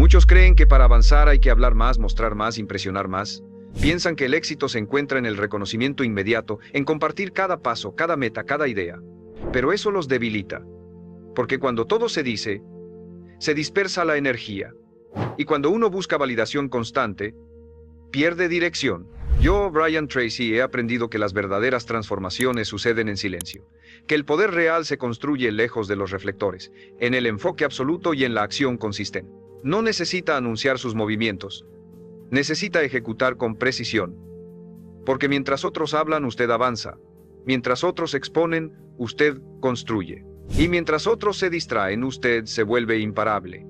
Muchos creen que para avanzar hay que hablar más, mostrar más, impresionar más. Piensan que el éxito se encuentra en el reconocimiento inmediato, en compartir cada paso, cada meta, cada idea. Pero eso los debilita, porque cuando todo se dice, se dispersa la energía. Y cuando uno busca validación constante, pierde dirección. Yo, Brian Tracy, he aprendido que las verdaderas transformaciones suceden en silencio, que el poder real se construye lejos de los reflectores, en el enfoque absoluto y en la acción consistente. No necesita anunciar sus movimientos, necesita ejecutar con precisión. Porque mientras otros hablan, usted avanza. Mientras otros exponen, usted construye. Y mientras otros se distraen, usted se vuelve imparable.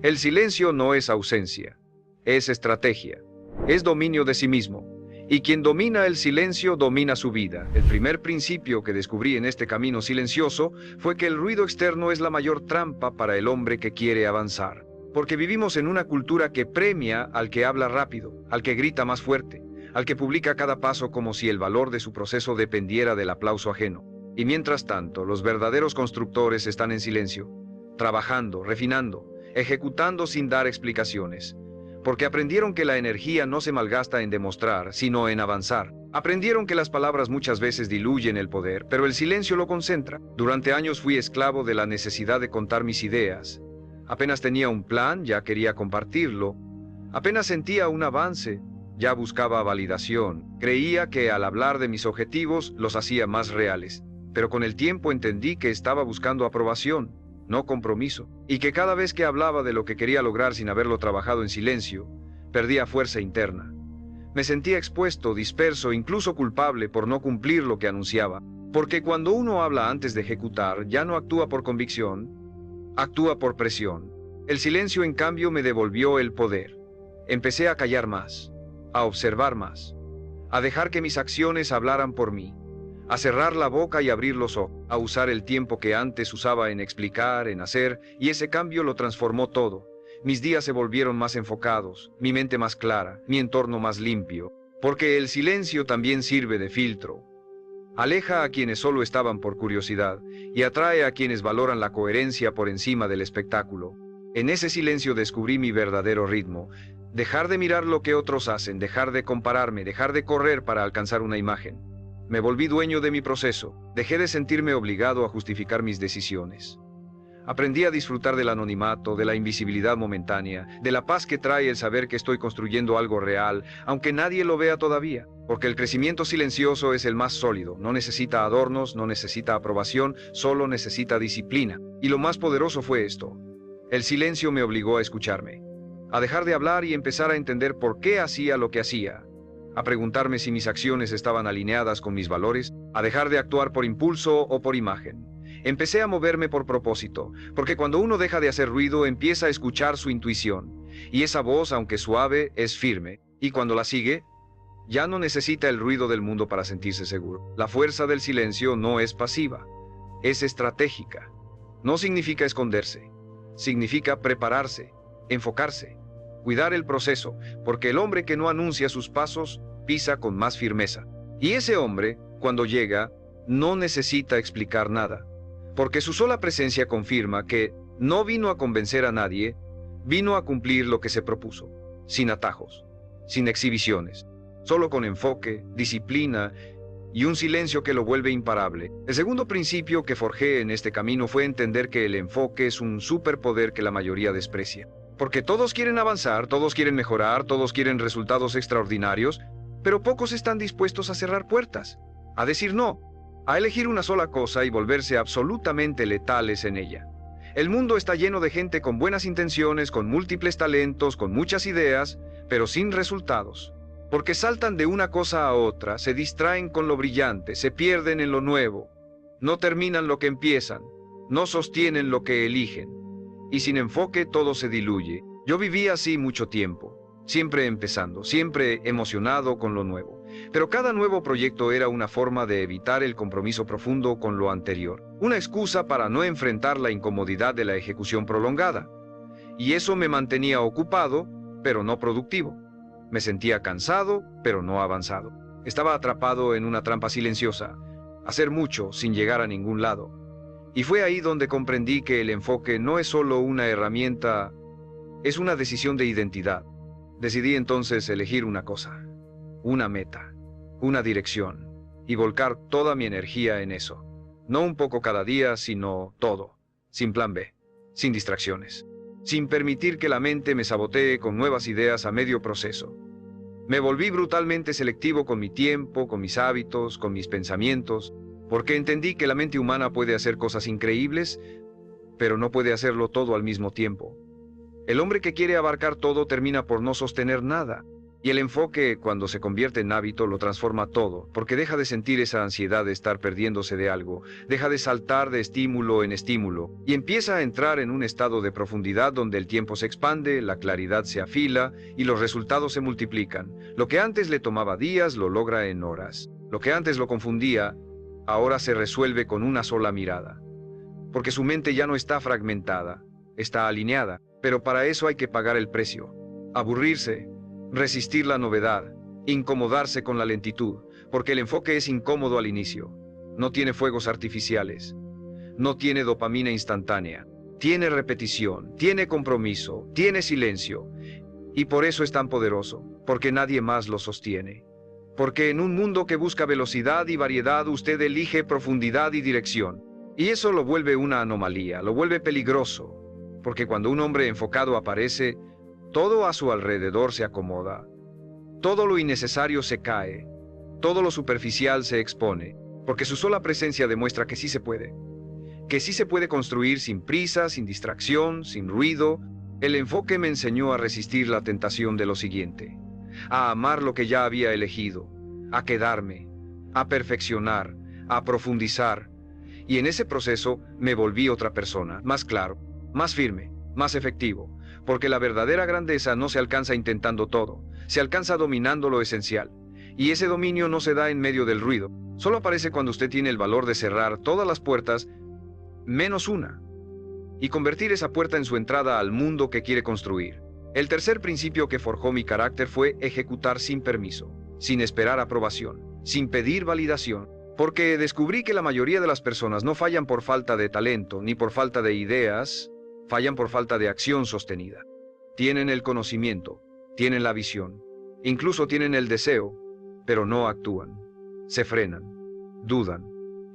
El silencio no es ausencia, es estrategia, es dominio de sí mismo. Y quien domina el silencio domina su vida. El primer principio que descubrí en este camino silencioso fue que el ruido externo es la mayor trampa para el hombre que quiere avanzar. Porque vivimos en una cultura que premia al que habla rápido, al que grita más fuerte, al que publica cada paso como si el valor de su proceso dependiera del aplauso ajeno. Y mientras tanto, los verdaderos constructores están en silencio, trabajando, refinando, ejecutando sin dar explicaciones. Porque aprendieron que la energía no se malgasta en demostrar, sino en avanzar. Aprendieron que las palabras muchas veces diluyen el poder, pero el silencio lo concentra. Durante años fui esclavo de la necesidad de contar mis ideas. Apenas tenía un plan, ya quería compartirlo. Apenas sentía un avance, ya buscaba validación. Creía que al hablar de mis objetivos los hacía más reales. Pero con el tiempo entendí que estaba buscando aprobación, no compromiso. Y que cada vez que hablaba de lo que quería lograr sin haberlo trabajado en silencio, perdía fuerza interna. Me sentía expuesto, disperso, incluso culpable por no cumplir lo que anunciaba. Porque cuando uno habla antes de ejecutar, ya no actúa por convicción, actúa por presión. El silencio, en cambio, me devolvió el poder. Empecé a callar más, a observar más, a dejar que mis acciones hablaran por mí, a cerrar la boca y abrir los ojos, a usar el tiempo que antes usaba en explicar, en hacer, y ese cambio lo transformó todo. Mis días se volvieron más enfocados, mi mente más clara, mi entorno más limpio, porque el silencio también sirve de filtro. Aleja a quienes solo estaban por curiosidad y atrae a quienes valoran la coherencia por encima del espectáculo. En ese silencio descubrí mi verdadero ritmo. Dejar de mirar lo que otros hacen, dejar de compararme, dejar de correr para alcanzar una imagen. Me volví dueño de mi proceso. Dejé de sentirme obligado a justificar mis decisiones. Aprendí a disfrutar del anonimato, de la invisibilidad momentánea, de la paz que trae el saber que estoy construyendo algo real, aunque nadie lo vea todavía. Porque el crecimiento silencioso es el más sólido, no necesita adornos, no necesita aprobación, solo necesita disciplina. Y lo más poderoso fue esto. El silencio me obligó a escucharme, a dejar de hablar y empezar a entender por qué hacía lo que hacía, a preguntarme si mis acciones estaban alineadas con mis valores, a dejar de actuar por impulso o por imagen. Empecé a moverme por propósito, porque cuando uno deja de hacer ruido empieza a escuchar su intuición, y esa voz, aunque suave, es firme, y cuando la sigue, ya no necesita el ruido del mundo para sentirse seguro. La fuerza del silencio no es pasiva, es estratégica. No significa esconderse, significa prepararse, enfocarse, cuidar el proceso, porque el hombre que no anuncia sus pasos pisa con más firmeza. Y ese hombre, cuando llega, no necesita explicar nada, porque su sola presencia confirma que no vino a convencer a nadie, vino a cumplir lo que se propuso, sin atajos, sin exhibiciones, solo con enfoque, disciplina y un silencio que lo vuelve imparable. El segundo principio que forjé en este camino fue entender que el enfoque es un superpoder que la mayoría desprecia. Porque todos quieren avanzar, todos quieren mejorar, todos quieren resultados extraordinarios, pero pocos están dispuestos a cerrar puertas, a decir no, a elegir una sola cosa y volverse absolutamente letales en ella. El mundo está lleno de gente con buenas intenciones, con múltiples talentos, con muchas ideas, pero sin resultados. Porque saltan de una cosa a otra, se distraen con lo brillante, se pierden en lo nuevo, no terminan lo que empiezan, no sostienen lo que eligen. Y sin enfoque todo se diluye. Yo viví así mucho tiempo, siempre empezando, siempre emocionado con lo nuevo. Pero cada nuevo proyecto era una forma de evitar el compromiso profundo con lo anterior, una excusa para no enfrentar la incomodidad de la ejecución prolongada. Y eso me mantenía ocupado, pero no productivo. Me sentía cansado, pero no avanzado. Estaba atrapado en una trampa silenciosa, hacer mucho sin llegar a ningún lado. Y fue ahí donde comprendí que el enfoque no es solo una herramienta, Es una decisión de identidad. Decidí entonces elegir una cosa, una meta, una dirección, y volcar toda mi energía en eso. No un poco cada día, sino todo, sin plan B, sin distracciones, sin permitir que la mente me sabotee con nuevas ideas a medio proceso. Me volví brutalmente selectivo con mi tiempo, con mis hábitos, con mis pensamientos, porque entendí que la mente humana puede hacer cosas increíbles, pero no puede hacerlo todo al mismo tiempo. El hombre que quiere abarcar todo termina por no sostener nada, y el enfoque, cuando se convierte en hábito, lo transforma todo, porque deja de sentir esa ansiedad de estar perdiéndose de algo, deja de saltar de estímulo en estímulo, y empieza a entrar en un estado de profundidad donde el tiempo se expande, la claridad se afila, y los resultados se multiplican. Lo que antes le tomaba días, lo logra en horas. Lo que antes lo confundía, ahora se resuelve con una sola mirada. Porque su mente ya no está fragmentada, está alineada, pero para eso hay que pagar el precio. Aburrirse, resistir la novedad, incomodarse con la lentitud, porque el enfoque es incómodo al inicio. No tiene fuegos artificiales, no tiene dopamina instantánea, tiene repetición, tiene compromiso, tiene silencio, y por eso es tan poderoso, porque nadie más lo sostiene. Porque en un mundo que busca velocidad y variedad, usted elige profundidad y dirección. Y eso lo vuelve una anomalía, lo vuelve peligroso, porque cuando un hombre enfocado aparece, todo a su alrededor se acomoda, todo lo innecesario se cae, todo lo superficial se expone, porque su sola presencia demuestra que sí se puede construir sin prisa, sin distracción, sin ruido. El enfoque me enseñó a resistir la tentación de lo siguiente, a amar lo que ya había elegido, a quedarme, a perfeccionar, a profundizar, y en ese proceso me volví otra persona, más claro, más firme, más efectivo, porque la verdadera grandeza no se alcanza intentando todo, se alcanza dominando lo esencial, y ese dominio no se da en medio del ruido, solo aparece cuando usted tiene el valor de cerrar todas las puertas, menos una, y convertir esa puerta en su entrada al mundo que quiere construir. El tercer principio que forjó mi carácter fue ejecutar sin permiso, sin esperar aprobación, sin pedir validación, porque descubrí que la mayoría de las personas no fallan por falta de talento ni por falta de ideas, fallan por falta de acción sostenida. Tienen el conocimiento, tienen la visión, incluso tienen el deseo, pero no actúan. Se frenan, dudan,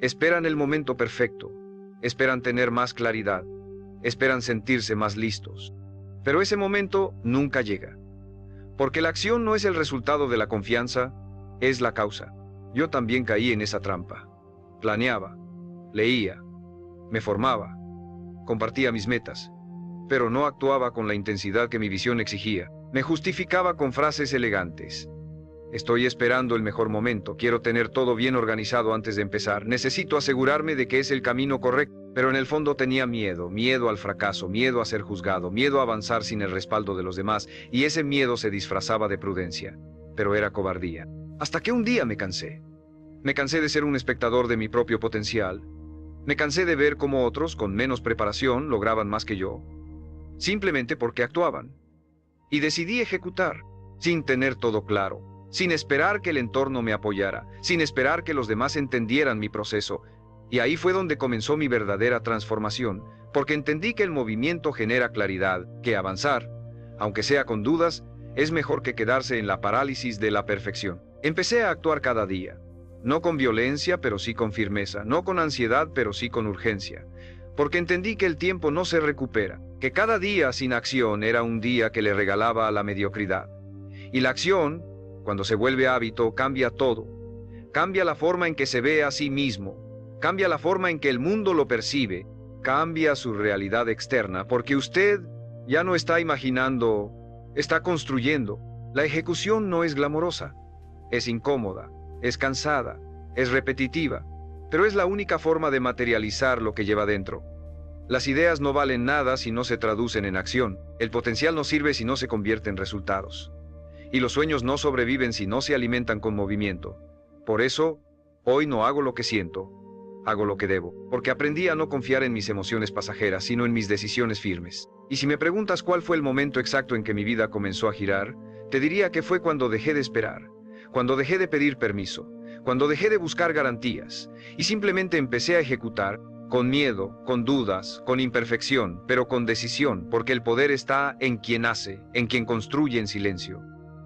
esperan el momento perfecto, esperan tener más claridad, esperan sentirse más listos. Pero ese momento nunca llega, porque la acción no es el resultado de la confianza, es la causa. Yo también caí en esa trampa. Planeaba, leía, me formaba, compartía mis metas, pero no actuaba con la intensidad que mi visión exigía. Me justificaba con frases elegantes. Estoy esperando el mejor momento, quiero tener todo bien organizado antes de empezar, necesito asegurarme de que es el camino correcto, pero en el fondo tenía miedo, miedo al fracaso, miedo a ser juzgado, miedo a avanzar sin el respaldo de los demás, y ese miedo se disfrazaba de prudencia, pero era cobardía. Hasta que un día me cansé. Me cansé de ser un espectador de mi propio potencial. Me cansé de ver cómo otros, con menos preparación, lograban más que yo, simplemente porque actuaban. Y decidí ejecutar, sin tener todo claro, sin esperar que el entorno me apoyara, sin esperar que los demás entendieran mi proceso. Y ahí fue donde comenzó mi verdadera transformación, porque entendí que el movimiento genera claridad, que avanzar, aunque sea con dudas, es mejor que quedarse en la parálisis de la perfección. Empecé a actuar cada día, no con violencia, pero sí con firmeza, no con ansiedad, pero sí con urgencia, porque entendí que el tiempo no se recupera, que cada día sin acción era un día que le regalaba a la mediocridad. Y la acción, cuando se vuelve hábito, cambia todo, cambia la forma en que se ve a sí mismo, cambia la forma en que el mundo lo percibe, cambia su realidad externa, porque usted ya no está imaginando, está construyendo. La ejecución no es glamorosa, es incómoda, es cansada, es repetitiva, pero es la única forma de materializar lo que lleva dentro. Las ideas no valen nada si no se traducen en acción, el potencial no sirve si no se convierte en resultados, y los sueños no sobreviven si no se alimentan con movimiento. Por eso, hoy no hago lo que siento, hago lo que debo, porque aprendí a no confiar en mis emociones pasajeras, sino en mis decisiones firmes. Y si me preguntas cuál fue el momento exacto en que mi vida comenzó a girar, te diría que fue cuando dejé de esperar, cuando dejé de pedir permiso, cuando dejé de buscar garantías, y simplemente empecé a ejecutar con miedo, con dudas, con imperfección, pero con decisión, porque el poder está en quien hace, en quien construye en silencio,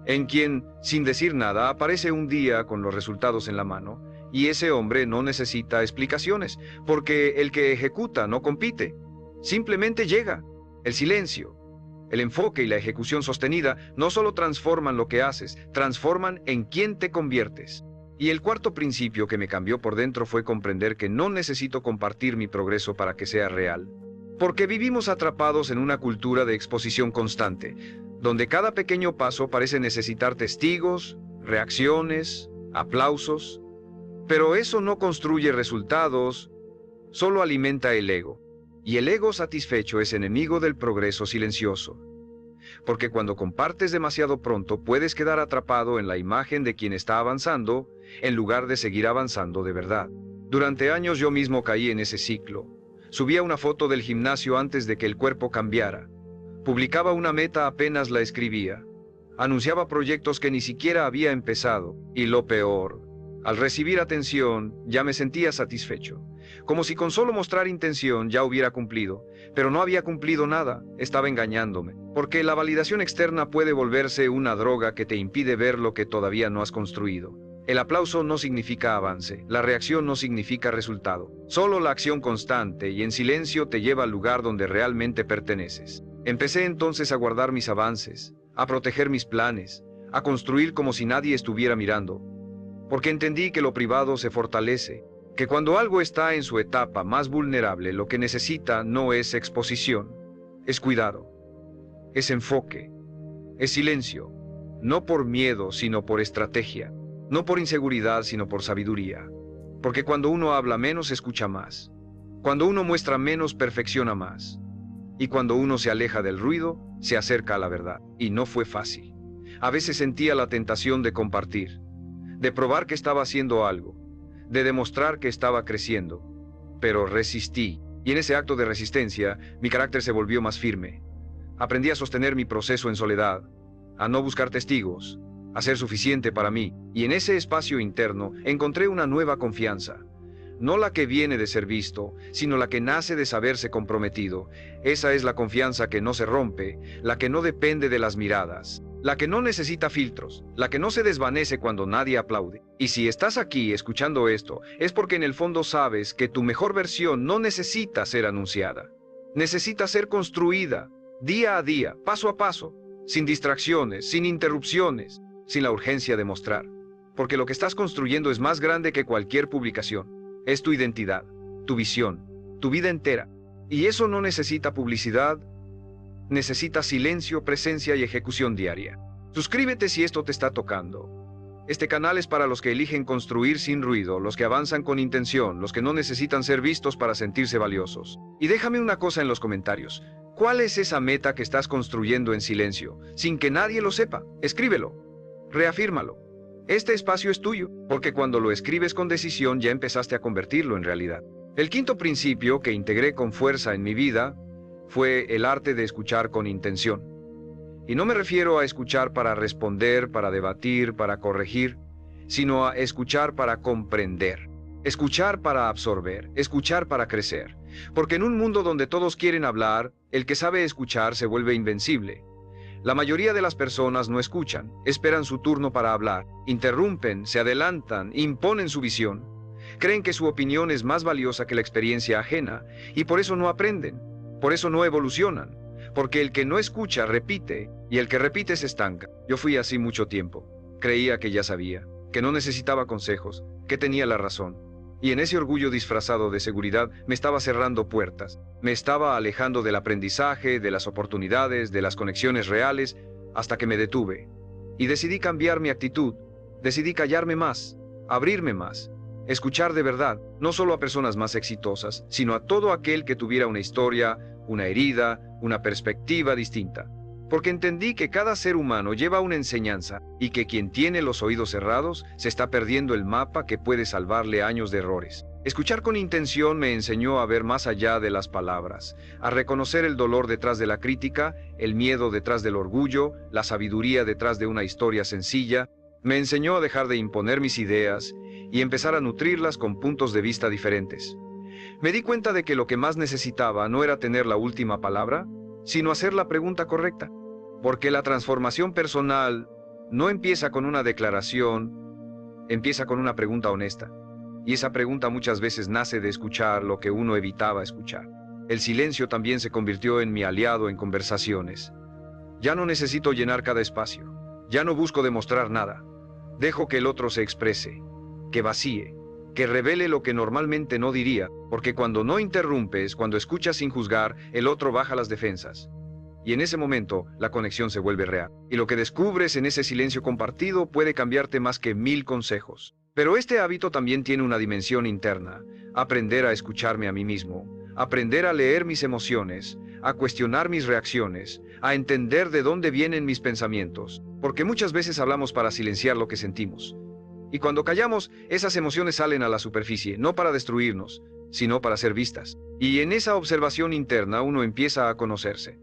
en quien, sin decir nada, aparece un día con los resultados en la mano, y ese hombre no necesita explicaciones, porque el que ejecuta no compite, simplemente llega. El silencio, el enfoque y la ejecución sostenida no solo transforman lo que haces, transforman en quién te conviertes. Y el cuarto principio que me cambió por dentro fue comprender que no necesito compartir mi progreso para que sea real. Porque vivimos atrapados en una cultura de exposición constante, donde cada pequeño paso parece necesitar testigos, reacciones, aplausos. Pero eso no construye resultados, solo alimenta el ego. Y el ego satisfecho es enemigo del progreso silencioso. Porque cuando compartes demasiado pronto puedes quedar atrapado en la imagen de quien está avanzando, en lugar de seguir avanzando de verdad. Durante años yo mismo caí en ese ciclo. Subía una foto del gimnasio antes de que el cuerpo cambiara. Publicaba una meta apenas la escribía. Anunciaba proyectos que ni siquiera había empezado. Y lo peor, al recibir atención, ya me sentía satisfecho. Como si con solo mostrar intención ya hubiera cumplido. Pero no había cumplido nada, estaba engañándome. Porque la validación externa puede volverse una droga que te impide ver lo que todavía no has construido. El aplauso no significa avance, la reacción no significa resultado. Solo la acción constante y en silencio te lleva al lugar donde realmente perteneces. Empecé entonces a guardar mis avances, a proteger mis planes, a construir como si nadie estuviera mirando. Porque entendí que lo privado se fortalece, que cuando algo está en su etapa más vulnerable, lo que necesita no es exposición, es cuidado, es enfoque, es silencio, no por miedo, sino por estrategia, no por inseguridad, sino por sabiduría. Porque cuando uno habla menos, escucha más. Cuando uno muestra menos, perfecciona más. Y cuando uno se aleja del ruido, se acerca a la verdad. Y no fue fácil. A veces sentía la tentación de compartir, de probar que estaba haciendo algo, de demostrar que estaba creciendo. Pero resistí, y en ese acto de resistencia, mi carácter se volvió más firme. Aprendí a sostener mi proceso en soledad, a no buscar testigos, a ser suficiente para mí, y en ese espacio interno encontré una nueva confianza. No la que viene de ser visto, sino la que nace de saberse comprometido. Esa es la confianza que no se rompe, la que no depende de las miradas, la que no necesita filtros, la que no se desvanece cuando nadie aplaude. Y si estás aquí escuchando esto, es porque en el fondo sabes que tu mejor versión no necesita ser anunciada. Necesita ser construida, día a día, paso a paso, sin distracciones, sin interrupciones, sin la urgencia de mostrar. Porque lo que estás construyendo es más grande que cualquier publicación. Es tu identidad, tu visión, tu vida entera. Y eso no necesita publicidad, necesita silencio, presencia y ejecución diaria. Suscríbete si esto te está tocando. Este canal es para los que eligen construir sin ruido, los que avanzan con intención, los que no necesitan ser vistos para sentirse valiosos. Y déjame una cosa en los comentarios. ¿Cuál es esa meta que estás construyendo en silencio, sin que nadie lo sepa? Escríbelo. Reafírmalo. Este espacio es tuyo, porque cuando lo escribes con decisión ya empezaste a convertirlo en realidad. El quinto principio que integré con fuerza en mi vida fue el arte de escuchar con intención. Y no me refiero a escuchar para responder, para debatir, para corregir, sino a escuchar para comprender. Escuchar para absorber, escuchar para crecer. Porque en un mundo donde todos quieren hablar, el que sabe escuchar se vuelve invencible. La mayoría de las personas no escuchan, esperan su turno para hablar, interrumpen, se adelantan, imponen su visión. Creen que su opinión es más valiosa que la experiencia ajena, y por eso no aprenden, por eso no evolucionan, porque el que no escucha repite, y el que repite se estanca. Yo fui así mucho tiempo. Creía que ya sabía, que no necesitaba consejos, que tenía la razón. Y en ese orgullo disfrazado de seguridad me estaba cerrando puertas, me estaba alejando del aprendizaje, de las oportunidades, de las conexiones reales, hasta que me detuve. Y decidí cambiar mi actitud, decidí callarme más, abrirme más, escuchar de verdad, no solo a personas más exitosas, sino a todo aquel que tuviera una historia, una herida, una perspectiva distinta. Porque entendí que cada ser humano lleva una enseñanza y que quien tiene los oídos cerrados se está perdiendo el mapa que puede salvarle años de errores. Escuchar con intención me enseñó a ver más allá de las palabras, a reconocer el dolor detrás de la crítica, el miedo detrás del orgullo, la sabiduría detrás de una historia sencilla. Me enseñó a dejar de imponer mis ideas y empezar a nutrirlas con puntos de vista diferentes. Me di cuenta de que lo que más necesitaba no era tener la última palabra, sino hacer la pregunta correcta. Porque la transformación personal no empieza con una declaración, empieza con una pregunta honesta. Y esa pregunta muchas veces nace de escuchar lo que uno evitaba escuchar. El silencio también se convirtió en mi aliado en conversaciones. Ya no necesito llenar cada espacio. Ya no busco demostrar nada. Dejo que el otro se exprese, que vacíe, que revele lo que normalmente no diría, porque cuando no interrumpes, cuando escuchas sin juzgar, el otro baja las defensas. Y en ese momento, la conexión se vuelve real. Y lo que descubres en ese silencio compartido puede cambiarte más que 1000 consejos. Pero este hábito también tiene una dimensión interna. Aprender a escucharme a mí mismo, aprender a leer mis emociones, a cuestionar mis reacciones, a entender de dónde vienen mis pensamientos. Porque muchas veces hablamos para silenciar lo que sentimos. Y cuando callamos, esas emociones salen a la superficie, no para destruirnos, sino para ser vistas. Y en esa observación interna uno empieza a conocerse,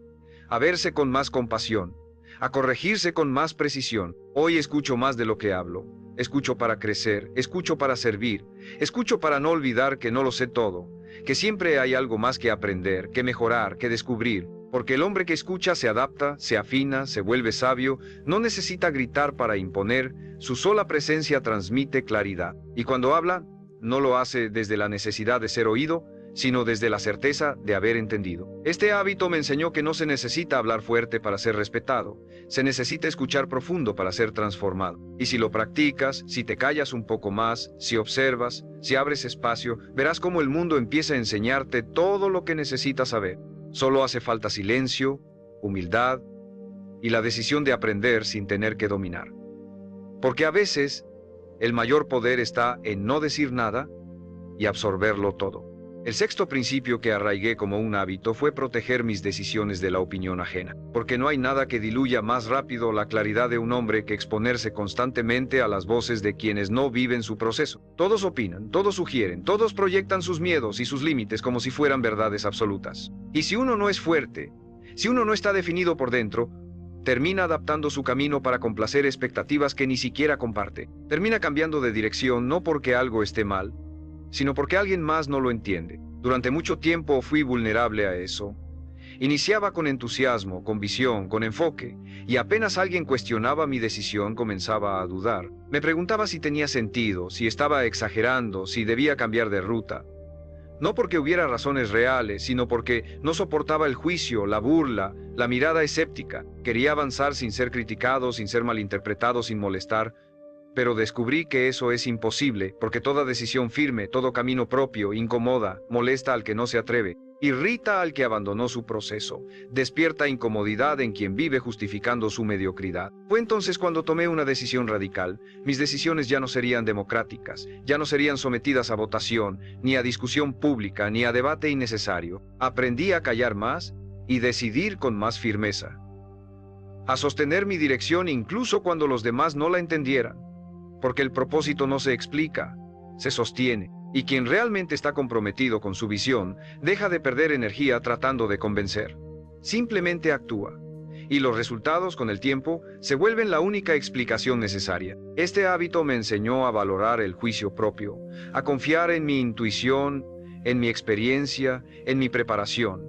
a verse con más compasión, a corregirse con más precisión. Hoy escucho más de lo que hablo. Escucho para crecer, escucho para servir, escucho para no olvidar que no lo sé todo, que siempre hay algo más que aprender, que mejorar, que descubrir. Porque el hombre que escucha se adapta, se afina, se vuelve sabio, no necesita gritar para imponer, su sola presencia transmite claridad. Y cuando habla, no lo hace desde la necesidad de ser oído, sino desde la certeza de haber entendido. Este hábito me enseñó que no se necesita hablar fuerte para ser respetado, se necesita escuchar profundo para ser transformado. Y si lo practicas, si te callas un poco más, si observas, si abres espacio, verás cómo el mundo empieza a enseñarte todo lo que necesitas saber. Solo hace falta silencio, humildad y la decisión de aprender sin tener que dominar. Porque a veces, el mayor poder está en no decir nada y absorberlo todo. El sexto principio que arraigué como un hábito fue proteger mis decisiones de la opinión ajena, porque no hay nada que diluya más rápido la claridad de un hombre que exponerse constantemente a las voces de quienes no viven su proceso. Todos opinan, todos sugieren, todos proyectan sus miedos y sus límites como si fueran verdades absolutas. Y si uno no es fuerte, si uno no está definido por dentro, termina adaptando su camino para complacer expectativas que ni siquiera comparte. Termina cambiando de dirección no porque algo esté mal, sino porque alguien más no lo entiende. Durante mucho tiempo fui vulnerable a eso. Iniciaba con entusiasmo, con visión, con enfoque, y apenas alguien cuestionaba mi decisión comenzaba a dudar. Me preguntaba si tenía sentido, si estaba exagerando, si debía cambiar de ruta. No porque hubiera razones reales, sino porque no soportaba el juicio, la burla, la mirada escéptica. Quería avanzar sin ser criticado, sin ser malinterpretado, sin molestar. Pero descubrí que eso es imposible, porque toda decisión firme, todo camino propio, incomoda, molesta al que no se atreve, irrita al que abandonó su proceso, despierta incomodidad en quien vive justificando su mediocridad. Fue entonces cuando tomé una decisión radical. Mis decisiones ya no serían democráticas, ya no serían sometidas a votación, ni a discusión pública, ni a debate innecesario. Aprendí a callar más y decidir con más firmeza, a sostener mi dirección incluso cuando los demás no la entendieran. Porque el propósito no se explica, se sostiene, y quien realmente está comprometido con su visión deja de perder energía tratando de convencer. Simplemente actúa, y los resultados con el tiempo se vuelven la única explicación necesaria. Este hábito me enseñó a valorar el juicio propio, a confiar en mi intuición, en mi experiencia, en mi preparación,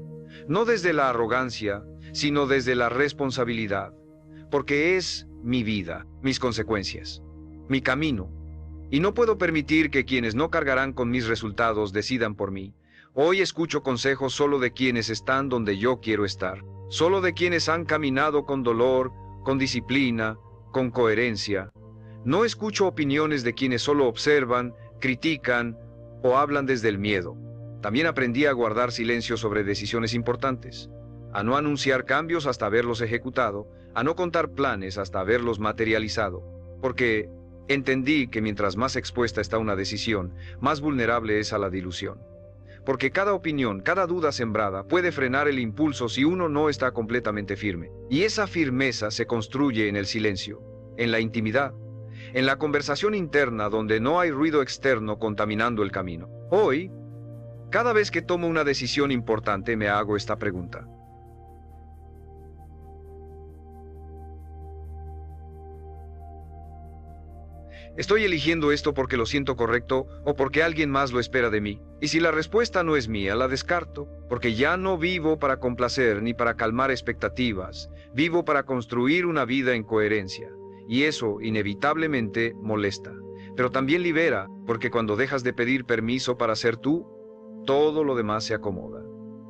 no desde la arrogancia, sino desde la responsabilidad, porque es mi vida, mis consecuencias, mi camino, y no puedo permitir que quienes no cargarán con mis resultados decidan por mí. Hoy escucho consejos solo de quienes están donde yo quiero estar, solo de quienes han caminado con dolor, con disciplina, con coherencia. No escucho opiniones de quienes solo observan, critican o hablan desde el miedo. También aprendí a guardar silencio sobre decisiones importantes, a no anunciar cambios hasta haberlos ejecutado, a no contar planes hasta haberlos materializado, porque entendí que mientras más expuesta está una decisión, más vulnerable es a la dilución. Porque cada opinión, cada duda sembrada puede frenar el impulso si uno no está completamente firme. Y esa firmeza se construye en el silencio, en la intimidad, en la conversación interna donde no hay ruido externo contaminando el camino. Hoy, cada vez que tomo una decisión importante me hago esta pregunta. ¿Estoy eligiendo esto porque lo siento correcto o porque alguien más lo espera de mí? Y si la respuesta no es mía, la descarto, porque ya no vivo para complacer ni para calmar expectativas, vivo para construir una vida en coherencia, y eso inevitablemente molesta, pero también libera, porque cuando dejas de pedir permiso para ser tú, todo lo demás se acomoda.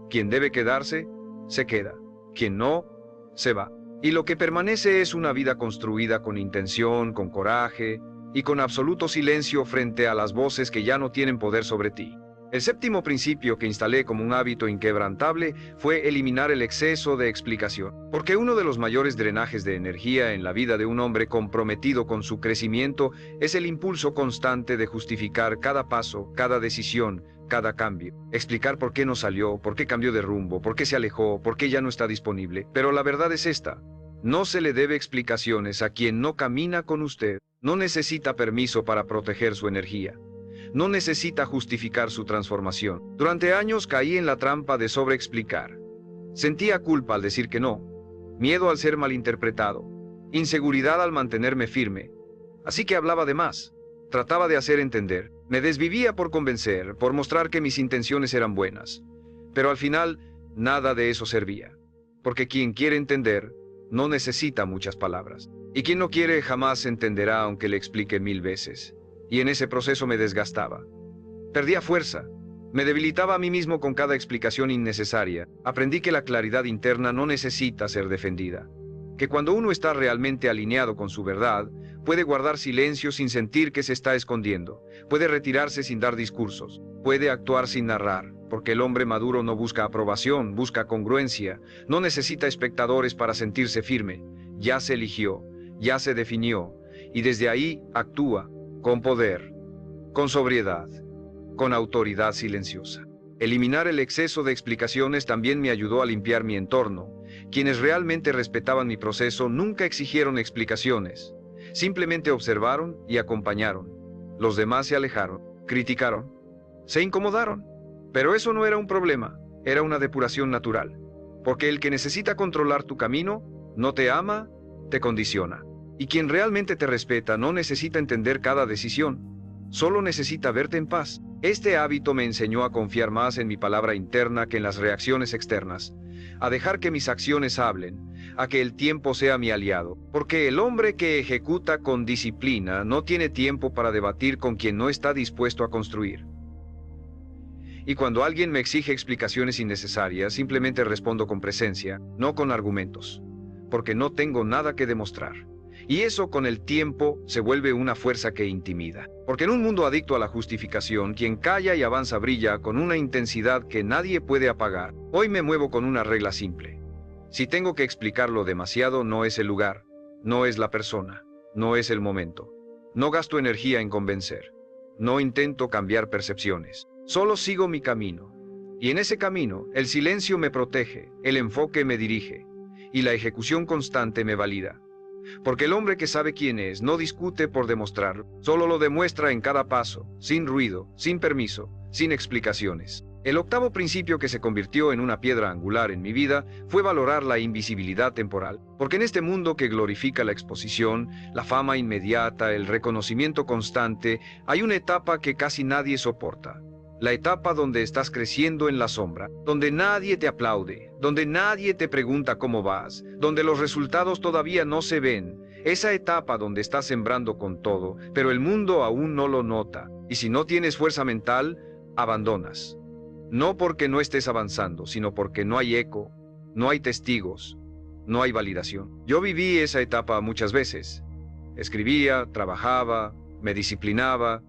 Quien debe quedarse, se queda, quien no, se va. Y lo que permanece es una vida construida con intención, con coraje y con absoluto silencio frente a las voces que ya no tienen poder sobre ti. El séptimo principio que instalé como un hábito inquebrantable fue eliminar el exceso de explicación, porque uno de los mayores drenajes de energía en la vida de un hombre comprometido con su crecimiento es el impulso constante de justificar cada paso, cada decisión, cada cambio. Explicar por qué no salió, por qué cambió de rumbo, por qué se alejó, por qué ya no está disponible. Pero la verdad es esta: no se le debe explicaciones a quien no camina con usted, no necesita permiso para proteger su energía. No necesita justificar su transformación. Durante años caí en la trampa de sobreexplicar. Sentía culpa al decir que no, miedo al ser malinterpretado, inseguridad al mantenerme firme. Así que hablaba de más, trataba de hacer entender, me desvivía por convencer, por mostrar que mis intenciones eran buenas. Pero al final, nada de eso servía, porque quien quiere entender no necesita muchas palabras, y quien no quiere jamás entenderá aunque le explique 1000 veces. Y en ese proceso me desgastaba. Perdía fuerza. Me debilitaba a mí mismo con cada explicación innecesaria. Aprendí que la claridad interna no necesita ser defendida. Que cuando uno está realmente alineado con su verdad, puede guardar silencio sin sentir que se está escondiendo. Puede retirarse sin dar discursos. Puede actuar sin narrar. Porque el hombre maduro no busca aprobación, busca congruencia. No necesita espectadores para sentirse firme. Ya se eligió, ya se definió. Y desde ahí actúa. Con poder, con sobriedad, con autoridad silenciosa. Eliminar el exceso de explicaciones también me ayudó a limpiar mi entorno. Quienes realmente respetaban mi proceso nunca exigieron explicaciones. Simplemente observaron y acompañaron. Los demás se alejaron, criticaron, se incomodaron. Pero eso no era un problema, era una depuración natural. Porque el que necesita controlar tu camino no te ama, te condiciona. Y quien realmente te respeta no necesita entender cada decisión, solo necesita verte en paz. Este hábito me enseñó a confiar más en mi palabra interna que en las reacciones externas, a dejar que mis acciones hablen, a que el tiempo sea mi aliado, porque el hombre que ejecuta con disciplina no tiene tiempo para debatir con quien no está dispuesto a construir. Y cuando alguien me exige explicaciones innecesarias, simplemente respondo con presencia, no con argumentos, porque no tengo nada que demostrar. Y eso con el tiempo se vuelve una fuerza que intimida. Porque en un mundo adicto a la justificación, quien calla y avanza brilla con una intensidad que nadie puede apagar. Hoy me muevo con una regla simple. Si tengo que explicarlo demasiado, no es el lugar, no es la persona, no es el momento. No gasto energía en convencer. No intento cambiar percepciones. Solo sigo mi camino. Y en ese camino, el silencio me protege, el enfoque me dirige, y la ejecución constante me valida. Porque el hombre que sabe quién es no discute por demostrarlo, solo lo demuestra en cada paso, sin ruido, sin permiso, sin explicaciones. El octavo principio que se convirtió en una piedra angular en mi vida fue valorar la invisibilidad temporal. Porque en este mundo que glorifica la exposición, la fama inmediata, el reconocimiento constante, hay una etapa que casi nadie soporta. La etapa donde estás creciendo en la sombra, donde nadie te aplaude, donde nadie te pregunta cómo vas, donde los resultados todavía no se ven. Esa etapa donde estás sembrando con todo, pero el mundo aún no lo nota. Y si no tienes fuerza mental, abandonas. No porque no estés avanzando, sino porque no hay eco, no hay testigos, no hay validación. Yo viví esa etapa muchas veces. Escribía, trabajaba, me disciplinaba,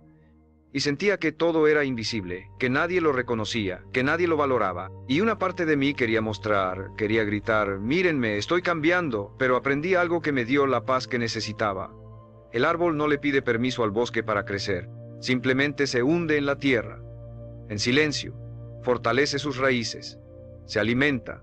y sentía que todo era invisible, que nadie lo reconocía, que nadie lo valoraba. Y una parte de mí quería mostrar, quería gritar, mírenme, estoy cambiando, pero aprendí algo que me dio la paz que necesitaba. El árbol no le pide permiso al bosque para crecer, simplemente se hunde en la tierra, en silencio, fortalece sus raíces, se alimenta,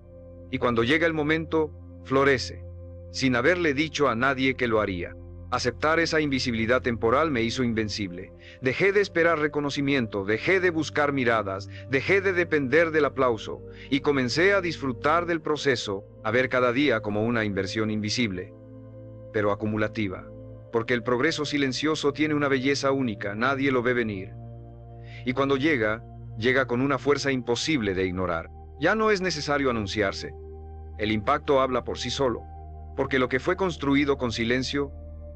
y cuando llega el momento, florece, sin haberle dicho a nadie que lo haría. Aceptar esa invisibilidad temporal me hizo invencible. Dejé de esperar reconocimiento, dejé de buscar miradas, dejé de depender del aplauso y comencé a disfrutar del proceso, a ver cada día como una inversión invisible, pero acumulativa. Porque el progreso silencioso tiene una belleza única, nadie lo ve venir. Y cuando llega, Llega con una fuerza imposible de ignorar. Ya no es necesario anunciarse. El impacto habla por sí solo, porque lo que fue construido con silencio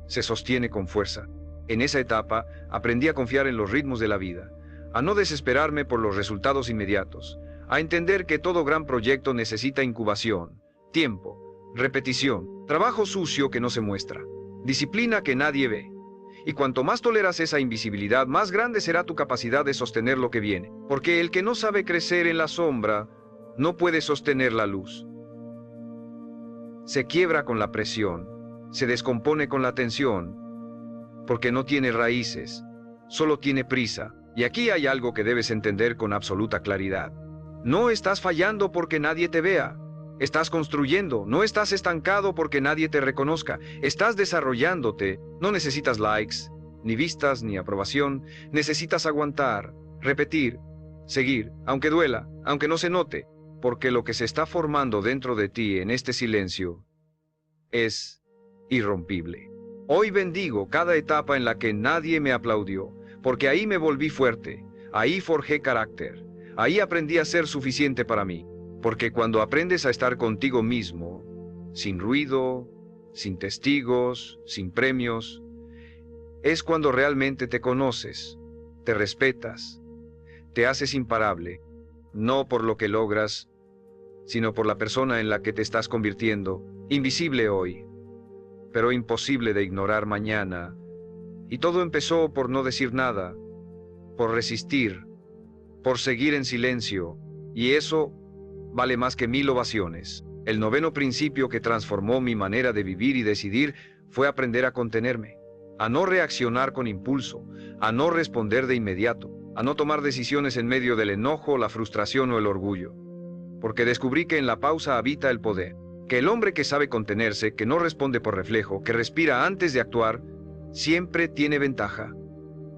se sostiene con fuerza. En esa etapa aprendí a confiar en los ritmos de la vida, a no desesperarme por los resultados inmediatos, a entender que todo gran proyecto necesita incubación, tiempo, repetición, trabajo sucio que no se muestra, disciplina que nadie ve. Y cuanto más toleras esa invisibilidad, más grande será tu capacidad de sostener lo que viene, porque el que no sabe crecer en la sombra no puede sostener la luz. Se quiebra con la presión, se descompone con la tensión, porque no tiene raíces, solo tiene prisa. Y aquí hay algo que debes entender con absoluta claridad. No estás fallando porque nadie te vea. Estás construyendo, no estás estancado porque nadie te reconozca. Estás desarrollándote. No necesitas likes, ni vistas, ni aprobación. Necesitas aguantar, repetir, seguir, aunque duela, aunque no se note, porque lo que se está formando dentro de ti en este silencio es irrompible. Hoy bendigo cada etapa en la que nadie me aplaudió, porque ahí me volví fuerte, ahí forjé carácter, ahí aprendí a ser suficiente para mí, porque cuando aprendes a estar contigo mismo, sin ruido, sin testigos, sin premios, es cuando realmente te conoces, te respetas, te haces imparable, no por lo que logras, sino por la persona en la que te estás convirtiendo, invisible hoy, pero imposible de ignorar mañana. Y todo empezó por no decir nada, por resistir, por seguir en silencio, y eso vale más que 1000 ovaciones. El noveno principio que transformó mi manera de vivir y decidir fue aprender a contenerme, a no reaccionar con impulso, a no responder de inmediato, a no tomar decisiones en medio del enojo, la frustración o el orgullo. Porque descubrí que en la pausa habita el poder, que el hombre que sabe contenerse, que no responde por reflejo, que respira antes de actuar, siempre tiene ventaja.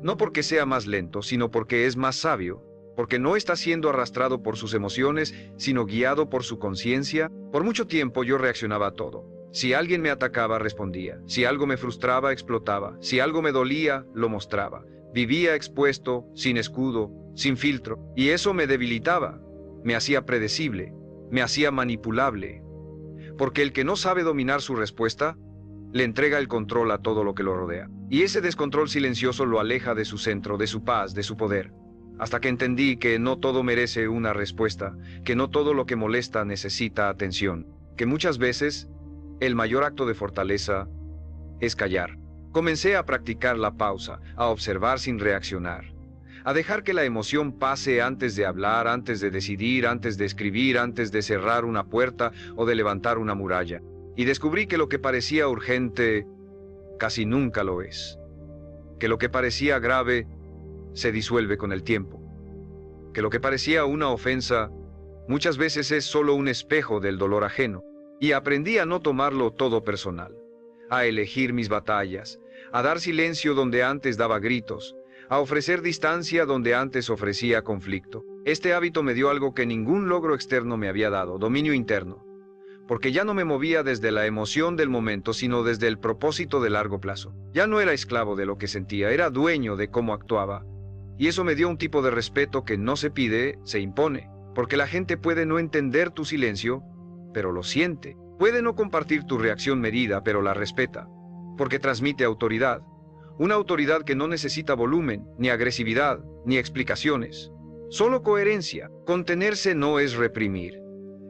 No porque sea más lento, sino porque es más sabio, porque no está siendo arrastrado por sus emociones, sino guiado por su conciencia. Por mucho tiempo yo reaccionaba a todo. Si alguien me atacaba, respondía. Si algo me frustraba, explotaba. Si algo me dolía, lo mostraba. Vivía expuesto, sin escudo, sin filtro. Y eso me debilitaba, me hacía predecible, me hacía manipulable. Porque el que no sabe dominar su respuesta, le entrega el control a todo lo que lo rodea. Y ese descontrol silencioso lo aleja de su centro, de su paz, de su poder. Hasta que entendí que no todo merece una respuesta, que no todo lo que molesta necesita atención, que muchas veces el mayor acto de fortaleza es callar. Comencé a practicar la pausa, a observar sin reaccionar, a dejar que la emoción pase antes de hablar, antes de decidir, antes de escribir, antes de cerrar una puerta o de levantar una muralla. Y descubrí que lo que parecía urgente casi nunca lo es, que lo que parecía grave se disuelve con el tiempo, que lo que parecía una ofensa muchas veces es solo un espejo del dolor ajeno. Y aprendí a no tomarlo todo personal, a elegir mis batallas, a dar silencio donde antes daba gritos, a ofrecer distancia donde antes ofrecía conflicto. Este hábito me dio algo que ningún logro externo me había dado, dominio interno, porque ya no me movía desde la emoción del momento, sino desde el propósito de largo plazo. Ya no era esclavo de lo que sentía, era dueño de cómo actuaba. Y eso me dio un tipo de respeto que no se pide, se impone, porque la gente puede no entender tu silencio, pero lo siente. Puede no compartir tu reacción medida, pero la respeta, porque transmite autoridad. Una autoridad que no necesita volumen, ni agresividad, ni explicaciones. Solo coherencia. Contenerse no es reprimir,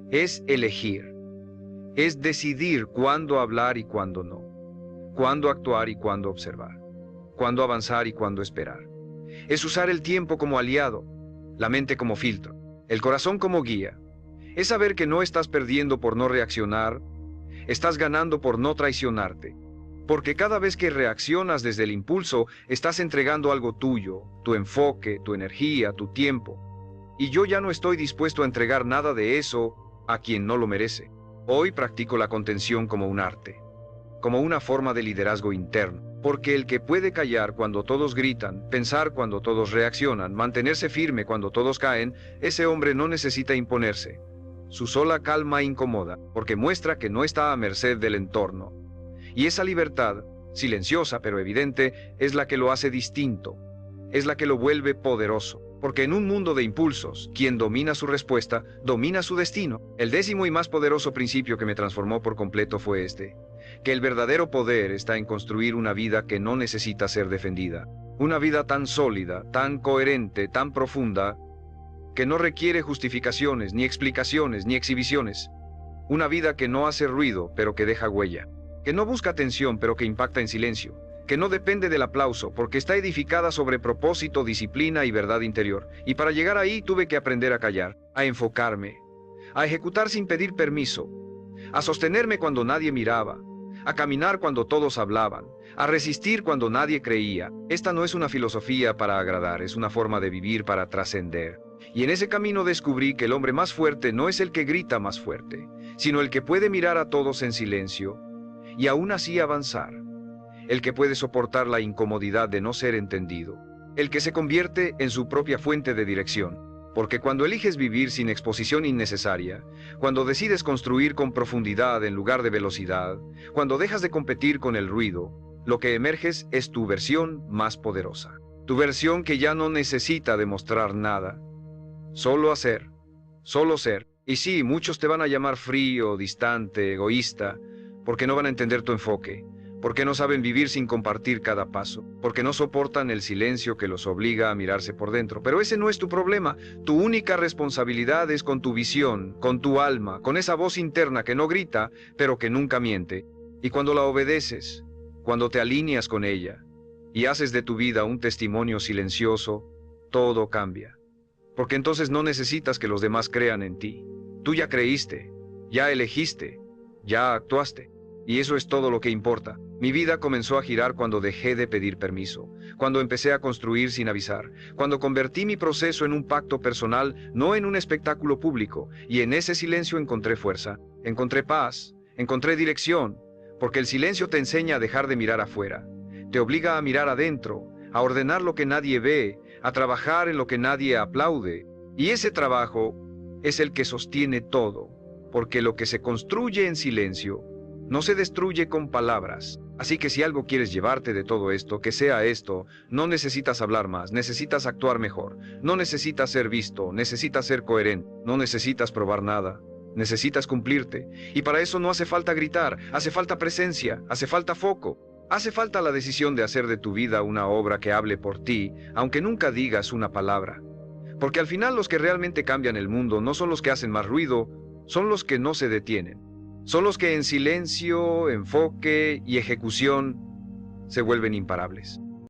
es elegir. Es decidir cuándo hablar y cuándo no. Cuándo actuar y cuándo observar. Cuándo avanzar y cuándo esperar. Es usar el tiempo como aliado, la mente como filtro, el corazón como guía. Es saber que no estás perdiendo por no reaccionar, estás ganando por no traicionarte. Porque cada vez que reaccionas desde el impulso, estás entregando algo tuyo, tu enfoque, tu energía, tu tiempo. Y yo ya no estoy dispuesto a entregar nada de eso a quien no lo merece. Hoy practico la contención como un arte, como una forma de liderazgo interno. Porque el que puede callar cuando todos gritan, pensar cuando todos reaccionan, mantenerse firme cuando todos caen, ese hombre no necesita imponerse. Su sola calma incomoda, porque muestra que no está a merced del entorno. Y esa libertad, silenciosa pero evidente, es la que lo hace distinto, es la que lo vuelve poderoso. Porque en un mundo de impulsos, quien domina su respuesta, domina su destino. El décimo y más poderoso principio que me transformó por completo fue este: que el verdadero poder está en construir una vida que no necesita ser defendida. Una vida tan sólida, tan coherente, tan profunda, que no requiere justificaciones, ni explicaciones, ni exhibiciones. Una vida que no hace ruido, pero que deja huella. Que no busca atención, pero que impacta en silencio. Que no depende del aplauso, porque está edificada sobre propósito, disciplina y verdad interior. Y para llegar ahí tuve que aprender a callar, a enfocarme, a ejecutar sin pedir permiso, a sostenerme cuando nadie miraba, a caminar cuando todos hablaban, a resistir cuando nadie creía. Esta no es una filosofía para agradar, es una forma de vivir para trascender. Y en ese camino descubrí que el hombre más fuerte no es el que grita más fuerte, sino el que puede mirar a todos en silencio y aún así avanzar. El que puede soportar la incomodidad de no ser entendido. El que se convierte en su propia fuente de dirección. Porque cuando eliges vivir sin exposición innecesaria, cuando decides construir con profundidad en lugar de velocidad, cuando dejas de competir con el ruido, lo que emerges es tu versión más poderosa. Tu versión que ya no necesita demostrar nada. Solo hacer, solo ser. Y sí, muchos te van a llamar frío, distante, egoísta, porque no van a entender tu enfoque, porque no saben vivir sin compartir cada paso, porque no soportan el silencio que los obliga a mirarse por dentro. Pero ese no es tu problema. Tu única responsabilidad es con tu visión, con tu alma, con esa voz interna que no grita, pero que nunca miente. Y cuando la obedeces, cuando te alineas con ella, y haces de tu vida un testimonio silencioso, todo cambia. Porque entonces no necesitas que los demás crean en ti. Tú ya creíste, ya elegiste, ya actuaste. Y eso es todo lo que importa. Mi vida comenzó a girar cuando dejé de pedir permiso, cuando empecé a construir sin avisar, cuando convertí mi proceso en un pacto personal, no en un espectáculo público, y en ese silencio encontré fuerza, encontré paz, encontré dirección, porque el silencio te enseña a dejar de mirar afuera, te obliga a mirar adentro, a ordenar lo que nadie ve, a trabajar en lo que nadie aplaude, y ese trabajo es el que sostiene todo, porque lo que se construye en silencio no se destruye con palabras. Así que si algo quieres llevarte de todo esto, que sea esto: no necesitas hablar más, necesitas actuar mejor, no necesitas ser visto, necesitas ser coherente, no necesitas probar nada, necesitas cumplirte. Y para eso no hace falta gritar, hace falta presencia, hace falta foco, hace falta la decisión de hacer de tu vida una obra que hable por ti, aunque nunca digas una palabra. Porque al final los que realmente cambian el mundo no son los que hacen más ruido, son los que no se detienen. Son los que en silencio, enfoque y ejecución se vuelven imparables.